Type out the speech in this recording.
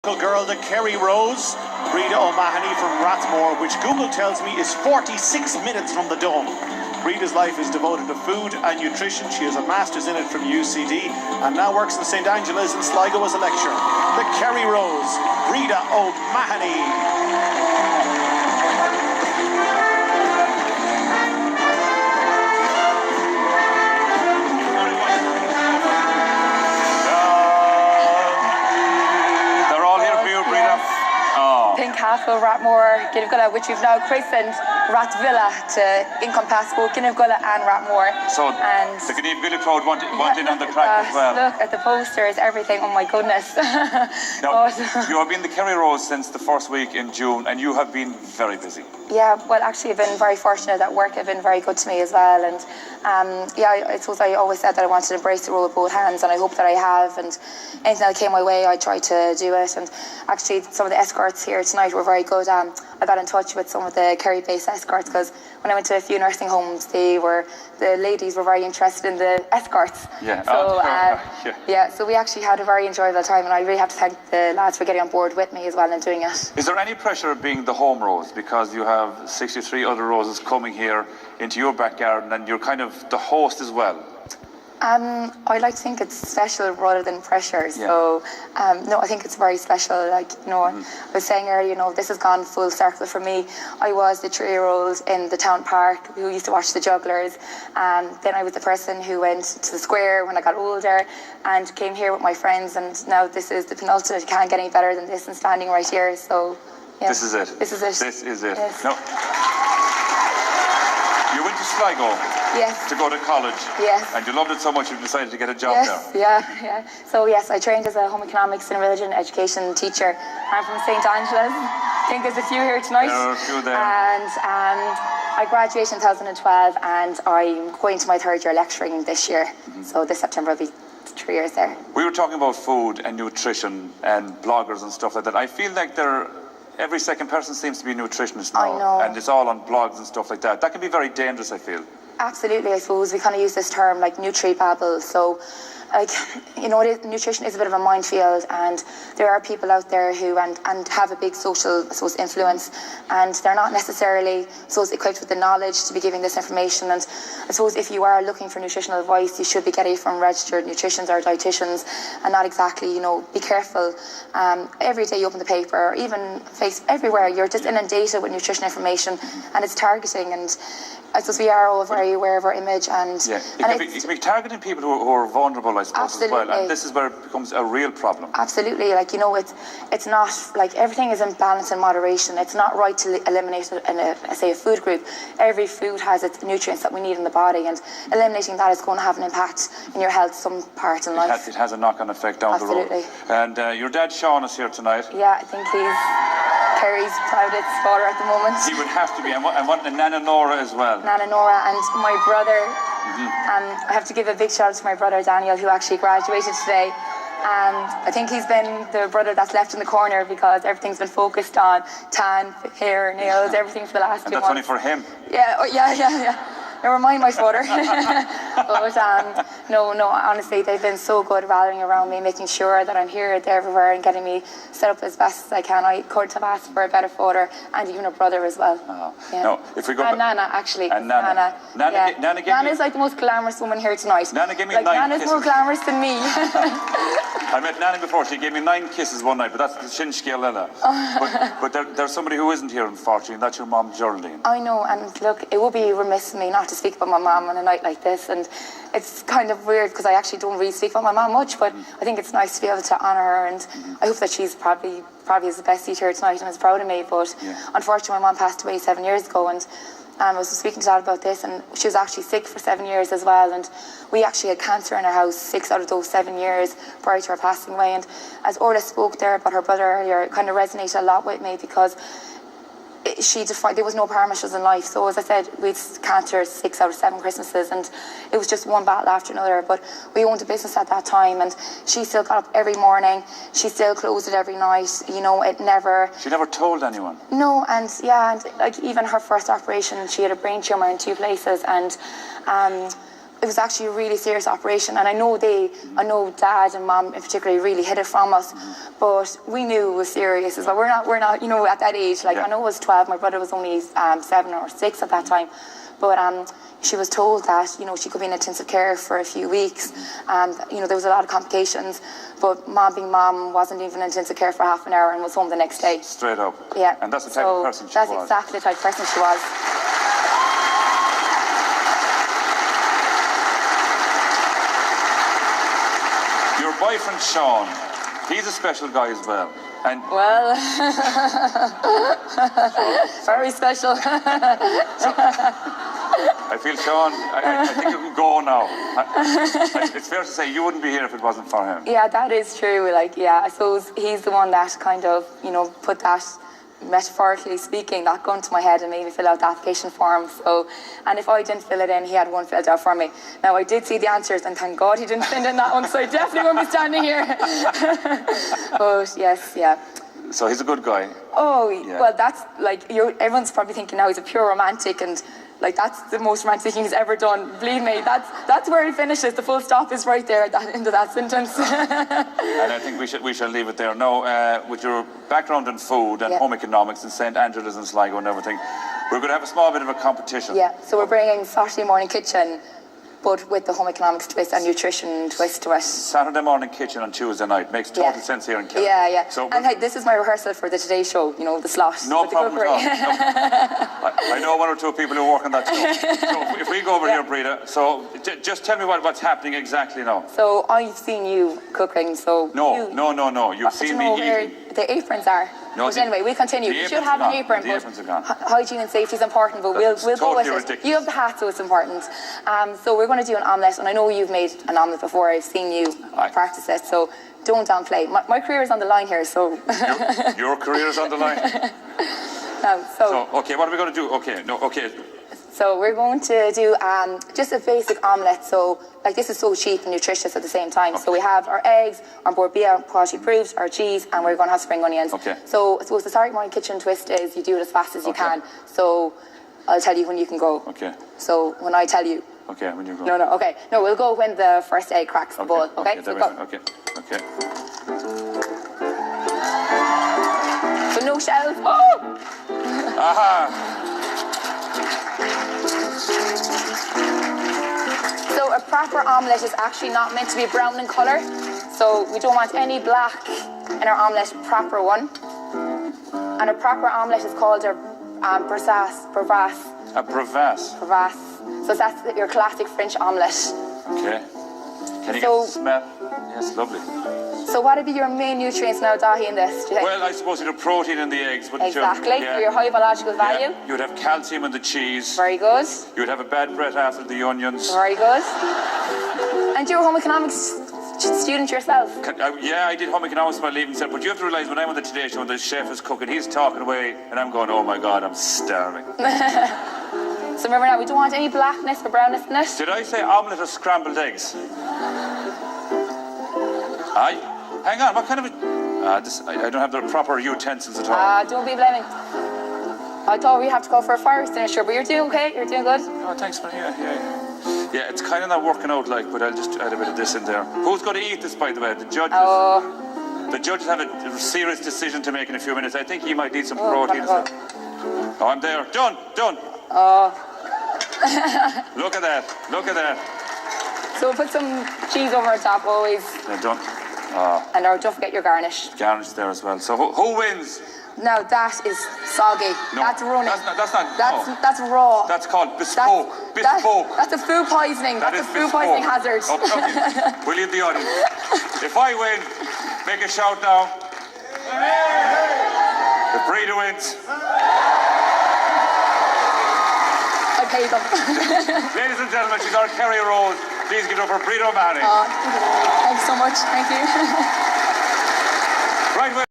local girl to Kerry Rose, Breda O'Mahony from Rathmore, which Google tells me is 46 minutes from the Dome. Breda's life is devoted to food and nutrition. She has a master's in it from UCD and now works in St Angela's in Sligo as a lecturer. The Kerry Rose, Breda O'Mahony. Castle, Rathmore, Kinnevilla, which we've now christened Rathvilla to encompass both Kinnevilla and Rathmore. So the Kinnevilla crowd want in on the track as well. Look at the posters, everything, oh my goodness. Now, you have been the Kerry Rose since the first week in June and you have been very busy. Yeah, well actually I've been very fortunate at work, have been very good to me as well, and I suppose I always said that I wanted to embrace the role with both hands, and I hope that I have, and anything that came my way I tried to do it. And actually some of the escorts here tonight were very good. I got in touch with some of the Kerry-based escorts because when I went to a few nursing homes, the ladies were very interested in the escorts. Yeah. So so we actually had a very enjoyable time, and I really have to thank the lads for getting on board with me as well and doing it. Is there any pressure of being the home rose, because you have 63 other roses coming here into your back garden and you're kind of the host as well? I like to think it's special rather than pressure. Yeah. So, no, I think it's very special. Like, I was saying earlier, this has gone full circle for me. I was the 3-year-old in the town park who used to watch the jugglers. Then I was the person who went to the square when I got older and came here with my friends. And now this is the penultimate. You can't get any better than this and standing right here. So, yeah. This is it. This is it. This is it. Yes. No. You went to Sligo to go to college. Yes. And you loved it so much you decided to get a job there. Yeah. So yes, I trained as a home economics and religion education teacher. I'm from St Angela's. I think there's a few here tonight. There are a few there. And I graduated in 2012 and I'm going to my 3rd year lecturing this year. So this September will be 3 years there. We were talking about food and nutrition and bloggers and stuff like that. I feel like every second person seems to be a nutritionist now. I know. And it's all on blogs and stuff like that. That can be very dangerous, I feel. Absolutely, I suppose we kind of use this term like nutri-babble. So, nutrition is a bit of a minefield, and there are people out there who and have a big social, I suppose, influence, and they're not necessarily equipped with the knowledge to be giving this information. And I suppose if you are looking for nutritional advice, you should be getting it from registered nutritionists or dietitians, and not exactly, be careful. Every day you open the paper, or even everywhere, you're just inundated with nutrition information, and it's targeting. And I suppose we are all very aware of our image, and it can be targeting people who are vulnerable, I suppose, absolutely. as well. And this is where it becomes a real problem. Absolutely, it's not like everything is in balance and moderation. It's not right to eliminate a food group. Every food has its nutrients that we need in the body, and eliminating that is going to have an impact in your health some part in life. It has a knock-on effect down the road. And your dad Sean is here tonight. Yeah, I think he's Kerry's proudest father at the moment. He would have to be, and Nana Nora as well. Nana Nora and my brother. I have to give a big shout out to my brother Daniel, who actually graduated today. I think he's been the brother that's left in the corner because everything's been focused on tan, hair, nails, everything for the last 2 months. And that's only for him. Yeah. Never mind my father. But no, honestly, they've been so good rallying around me, making sure that I'm here, there, everywhere, and getting me set up as best as I can. I couldn't have asked for a better father, and even a brother as well. No, if we go and Nana, actually. And Nana. Nana's like the most glamorous woman here tonight. Nana gave me 9 Nana's kisses. more glamorous than me. I met Nana before. She gave me 9 kisses one night, but that's the Shinshki Lela. But there's somebody who isn't here, unfortunately, and that's your mom, Geraldine. I know, and look, it would be remiss of me not to speak about my mom on a night like this, and it's kind of weird because I actually don't really speak about my mom much, but I think it's nice to be able to honour her, and I hope that she's probably is the best seat here tonight and is proud of me. But unfortunately my mom passed away 7 years ago, and I was speaking to Dad about this, and she was actually sick for 7 years as well, and we actually had cancer in our house 6 out of those 7 years prior to her passing away. And as Orla spoke there about her brother earlier, it kind of resonated a lot with me because there was no promises in life. So as I said, we had cancer 6 out of 7 Christmases, and it was just one battle after another. But we owned a business at that time, and she still got up every morning. She still closed it every night. It never. She never told anyone. No, and like even her first operation, she had a brain tumor in 2 places, and it was actually a really serious operation, and I know Dad and Mom in particular really hid it from us, but we knew it was serious as well. We're not, you know, at that age. Like, I know I was 12, my brother was only 7 or 6 at that time, but she was told that, you know, she could be in intensive care for a few weeks, and you know, there was a lot of complications. But Mom, being Mom, wasn't even in intensive care for half an hour and was home the next day. Straight up. Yeah. And that's the type of person she was. That's exactly the type of person she was. Your boyfriend Sean, he's a special guy as well. And well, very special. I feel, Sean, I think you can go now. It's fair to say you wouldn't be here if it wasn't for him. Yeah, that is true. Like, yeah, I suppose he's the one that kind of, you know, put that, metaphorically speaking, that gun to my head and made me fill out the application form. So, and if I didn't fill it in, he had one filled out for me. Now, I did see the answers, and thank God he didn't send in that one, so I definitely won't be standing here. But yes, yeah. So he's a good guy. Oh, yeah. Well, that's like, everyone's probably thinking now he's a pure romantic, and like, that's the most romantic thing he's ever done. Believe me, that's where he finishes. The full stop is right there at that end of that sentence. And I think we shall leave it there. Now, with your background in food and home economics and St. Angela's and Sligo and everything, we're going to have a small bit of a competition. Yeah, so we're bringing Saturday morning kitchen, but with the home economics twist and nutrition twist to it. Saturday morning kitchen on Tuesday night. Makes total sense here in Kerry. Yeah, yeah. So, and hey, this is my rehearsal for the Today Show, you know, the slot. No problem at all. I know one or two people who work on that show. So if we go over here, Breda, so just tell me what's happening exactly now. So I've seen you cooking, so... No. You've seen me eating. The aprons are. No, but anyway, we'll continue. You should have an apron. The aprons are gone. Hygiene and safety is important, but we'll totally go with ridiculous. it. You have the hat, so it's important. So we're going to do an omelette, and I know you've made an omelette before. I've seen you practice it, so don't downplay. My career is on the line here, so... Your career is on the line? So, okay, what are we going to do? Okay. So we're going to do just a basic omelette. So, like, this is so cheap and nutritious at the same time. Okay. So we have our eggs, our borbia, quality approved, our cheese, and we're going to have spring onions. Okay. So I suppose the Saturday morning kitchen twist is you do it as fast as you can. So I'll tell you when you can go. Okay. So when I tell you. Okay, when you go. No, okay. No, we'll go when the first egg cracks the bowl. Okay. So go. Okay. So no shells. Oh! Aha! So a proper omelette is actually not meant to be brown in colour. So we don't want any black in our omelette, proper one. And a proper omelette is called a bravasse. A bravasse? Bravasse. So that's your classic French omelette. Okay. Can you get the smell? Yes, lovely. So what would be your main nutrients now, Dahi, in this, do you think? Well, I suppose you'd have protein in the eggs, wouldn't you? Exactly, for your high biological value. Yeah. You'd have calcium in the cheese. Very good. You'd have a bad breath after the onions. Very good. And you're a home economics student yourself? Yeah, I did home economics by leaving cert, but you have to realise when I'm on the Today Show and the chef is cooking, he's talking away, and I'm going, oh my God, I'm starving. So remember now, we don't want any blackness or brownness in it. Did I say omelette or scrambled eggs? Hang on, what kind of a... I don't have the proper utensils at all. Don't be blaming. I thought we have to go for a fire extinguisher, but you're doing okay, you're doing good. Oh, thanks for Yeah, it's kind of not working out, like, but I'll just add a bit of this in there. Who's going to eat this, by the way? The judges? The judges have a serious decision to make in a few minutes. I think he might need some protein as well. Oh, I'm there. Done. Look at that. So we'll put some cheese over the top always. Yeah, done. And don't forget your garnish. Garnish there as well. So who wins? No, that is soggy. No, that's running. That's not raw. That's called bespoke. That's a food poisoning. That's a food poisoning hazard. Okay. We'll leave the audience. If I win, make a shout now. If Breda wins. I paid them. Ladies and gentlemen, she's our Kerry Rose. Please give it up for Breda O'Mahony. Thanks so much. Thank you. Right.